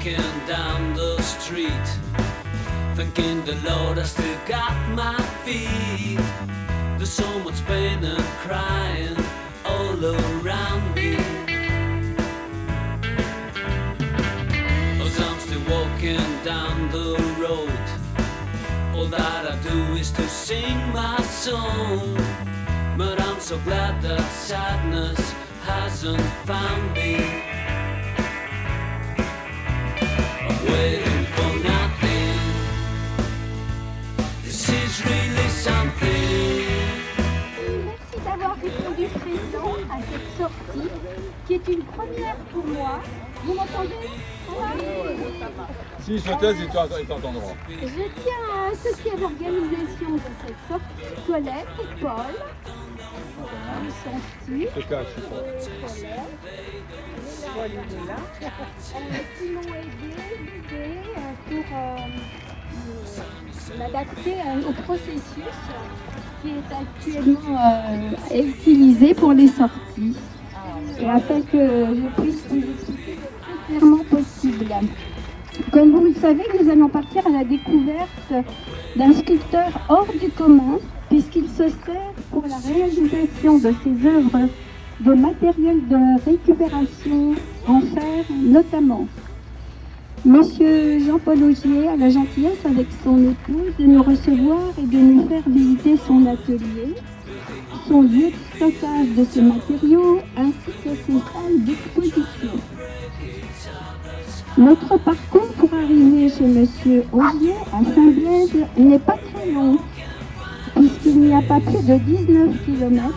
walking down the street, thanking the Lord I still got my feet. There's so much pain and crying all around me, as I'm still walking down the road. All that I do is to sing my song, but I'm so glad that sadness hasn't found me. I'm waiting for nothing. This is really something. Merci d'avoir répondu présent à cette sortie qui est une première pour moi. Vous m'entendez? Si je taise, ils t'entendront. Je tiens à associer à l'organisation de cette sortie Colette et Paul. Ils sont ici. Je te cache, je crois. Qui m'ont aidé pour m'adapter au processus qui est actuellement utilisé pour les sorties. Et afin que je puisse vous expliquer le plus clairement possible. Comme vous le savez, nous allons partir à la découverte d'un sculpteur hors du commun, puisqu'il se sert pour la réalisation de ses œuvres de matériel de récupération en fer notamment. Monsieur Jean-Paul Augier a la gentillesse avec son épouse de nous recevoir et de nous faire visiter son atelier, son lieu de stockage de ses matériaux ainsi que ses salles d'exposition. Notre parcours pour arriver chez Monsieur Augier à Saint-Blaise n'est pas très long, puisqu'il n'y a pas plus de 19 km,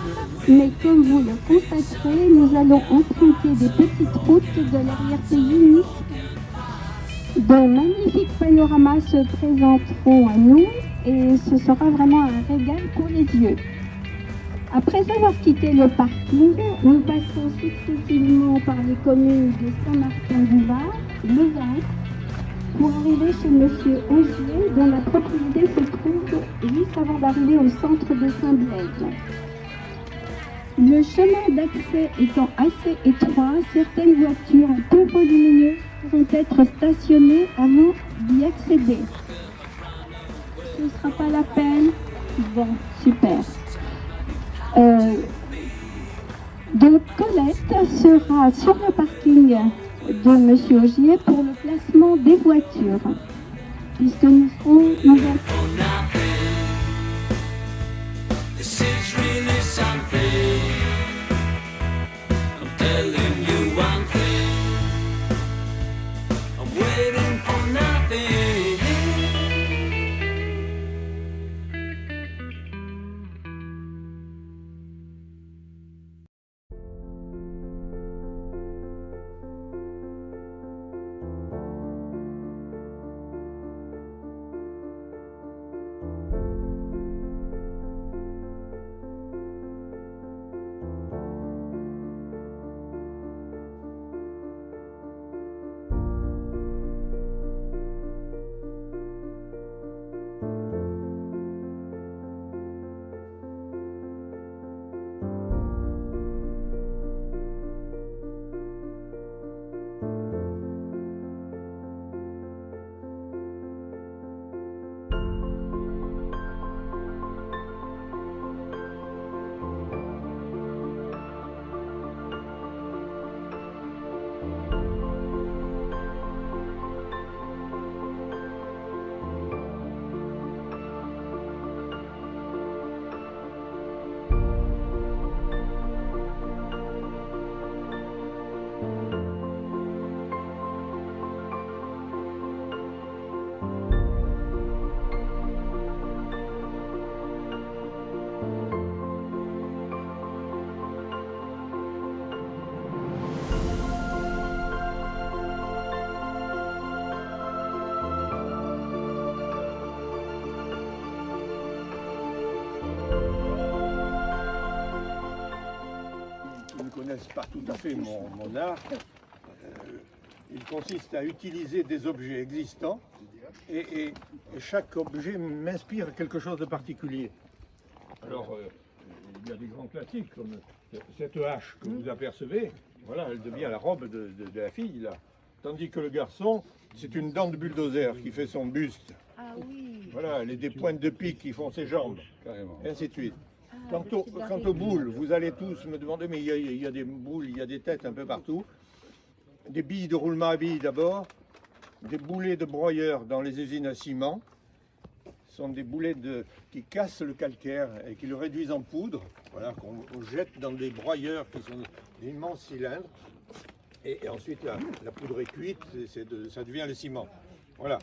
mais comme vous le constaterez, nous allons emprunter des petites routes de l'arrière-pays niçois. De magnifiques panoramas se présenteront à nous et ce sera vraiment un régal pour les yeux. Après avoir quitté le parking, nous passerons successivement par les communes de Saint-Martin-du-Var, Levain, pour arriver chez Monsieur Augier, dont la propriété se trouve juste avant d'arriver au centre de Saint-Blaise. Le chemin d'accès étant assez étroit, certaines voitures un peu volumineuses pourront être stationnées avant d'y accéder. Ce ne sera pas la peine. Bon, super. Donc Colette sera sur le parking de Monsieur Augier pour le placement des voitures, puisque nous allons... This is really something. I'm telling you one thing. I'm waiting for nothing. connaissent pas tout à fait mon art. Il consiste à utiliser des objets existants et chaque objet m'inspire quelque chose de particulier. Alors, il y a des grands classiques comme cette hache que vous apercevez. Voilà, elle devient la robe de la fille, là. Tandis que le garçon, c'est une dent de bulldozer qui fait son buste. Ah oui. Voilà, elle a des pointes de pique qui font ses jambes, Carrément. et ainsi de suite. Ah, Quant aux boules, vous allez tous me demander, mais il y a des boules, il y a des têtes un peu partout. Des billes de roulement à billes d'abord, des boulets de broyeur dans les usines à ciment. Ce sont des boulets qui cassent le calcaire et qui le réduisent en poudre, voilà, qu'on jette dans des broyeurs qui sont d'immenses cylindres. Et ensuite, la poudre est cuite, ça devient le ciment. Voilà,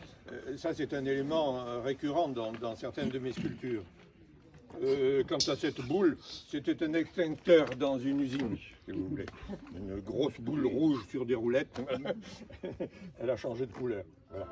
ça c'est un élément récurrent dans certaines de mes sculptures. Quant à cette boule, c'était un extincteur dans une usine, si vous voulez. Une grosse boule rouge sur des roulettes. Elle a changé de couleur. Voilà.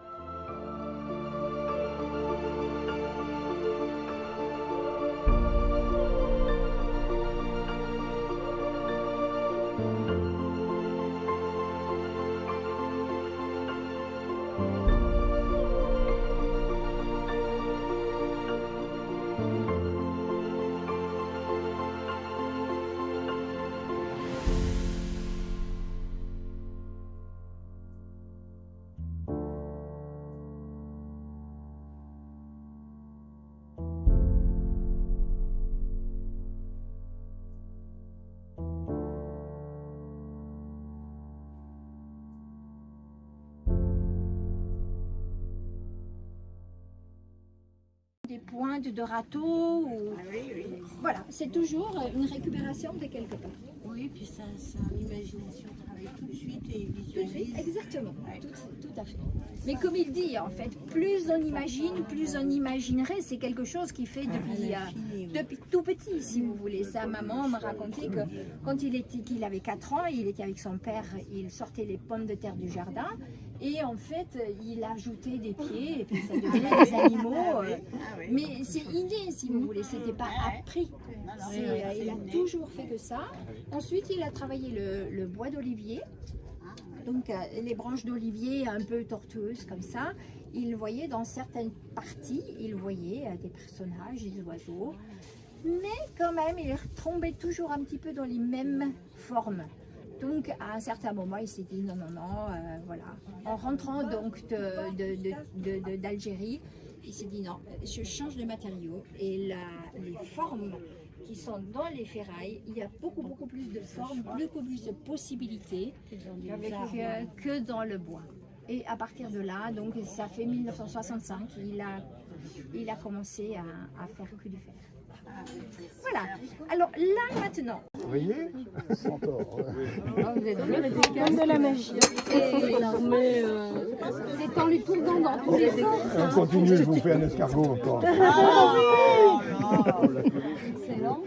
Des pointes de râteau. Voilà, c'est toujours une récupération de quelque part. Oui, puis ça l'imagination travaille tout de suite et Tout de suite, visualise. exactement, tout à fait. Mais comme il dit, en fait, plus on imagine, plus on imaginerait. C'est quelque chose qu'il fait depuis tout petit, si vous voulez. Sa maman me racontait que quand qu'il avait 4 ans, il était avec son père, il sortait les pommes de terre du jardin. Et en fait, il ajoutait des pieds et puis ça devenait des animaux. Mais c'est inné, si vous voulez, c'était pas appris. Il a toujours fait que ça. Ensuite, il a travaillé le bois d'olivier. Donc, les branches d'olivier un peu tortueuses comme ça. Il voyait dans certaines parties, il voyait des personnages, des oiseaux. Mais quand même, il tombait toujours un petit peu dans les mêmes formes. Donc, à un certain moment, il s'est dit non, voilà. En rentrant donc d'Algérie, il s'est dit non, je change de matériaux. Et les formes qui sont dans les ferrailles, il y a beaucoup plus de formes, beaucoup plus de possibilités que dans le bois. Et à partir de là, donc ça fait 1965, il a commencé à faire que du fer. Voilà. Alors là maintenant. Vous voyez? Vous êtes comme de la magie. C'est en lui tournant dans tous les sens. On continue, je vous fais un escargot encore. Excellent.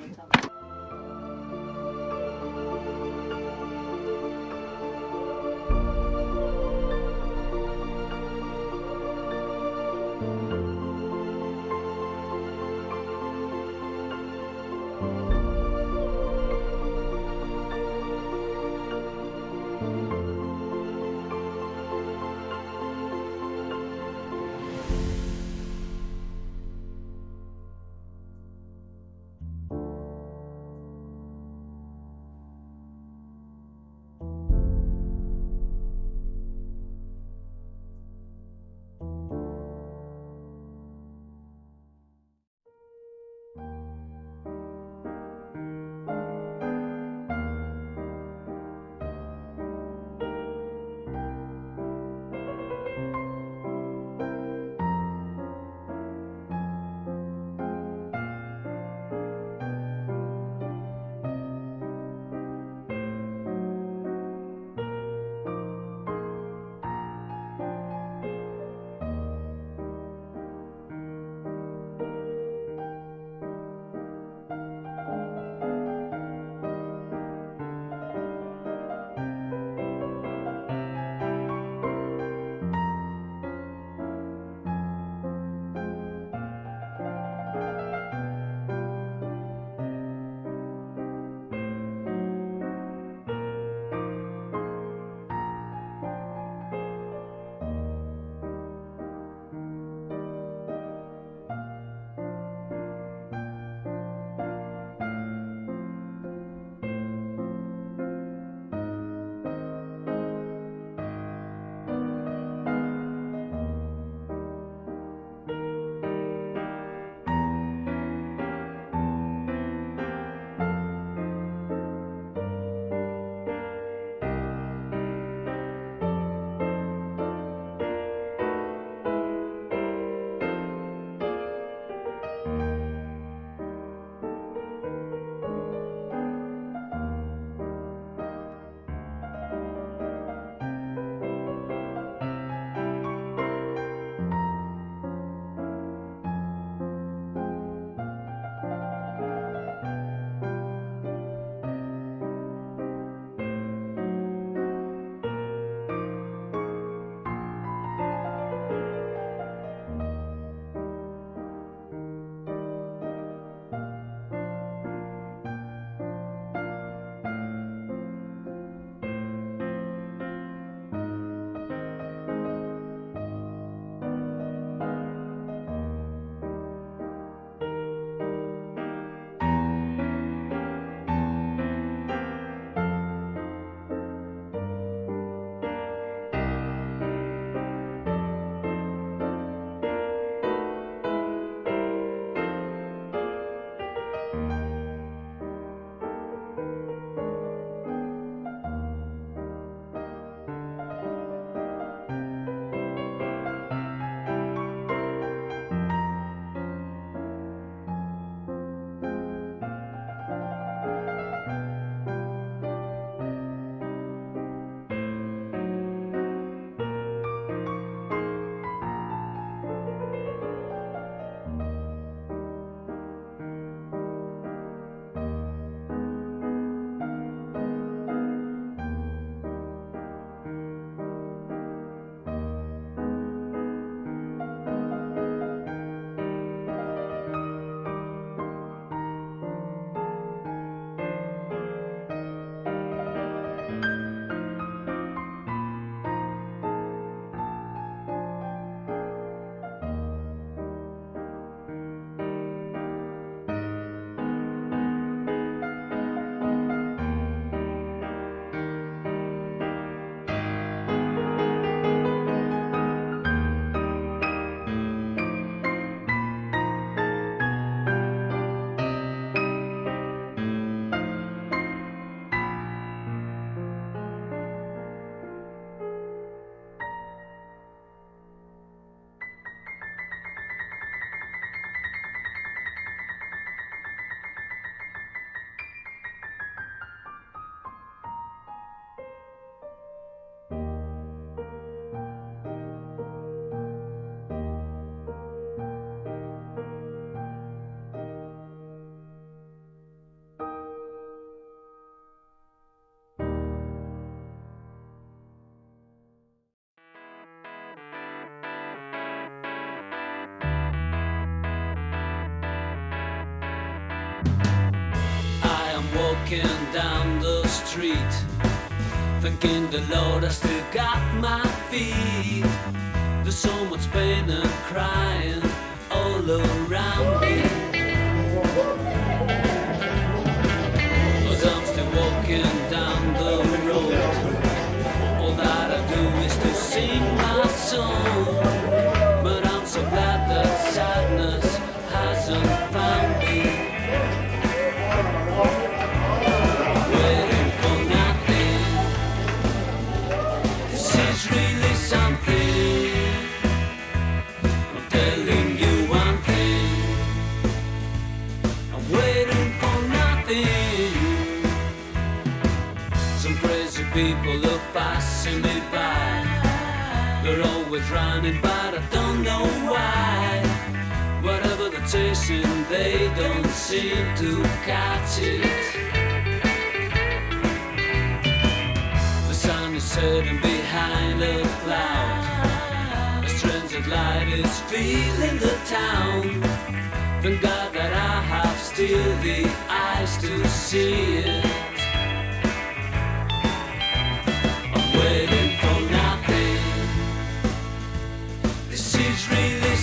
street, thanking the Lord I still got my feet. There's so much pain and crying all around me, as I'm still walking down the road. All that I do is to sing my song, but I'm so glad that sadness hasn't found me. Waiting for nothing. This is really something. I'm telling you one thing. I'm waiting for nothing. Some crazy people are passing me by. They're always running, but I don't know why. Whatever they're chasing, they don't seem to catch it. The sun is setting behind a cloud. A strange light is filling the town. Thank God that I have still the eyes to see it. I'm waiting for nothing. This is really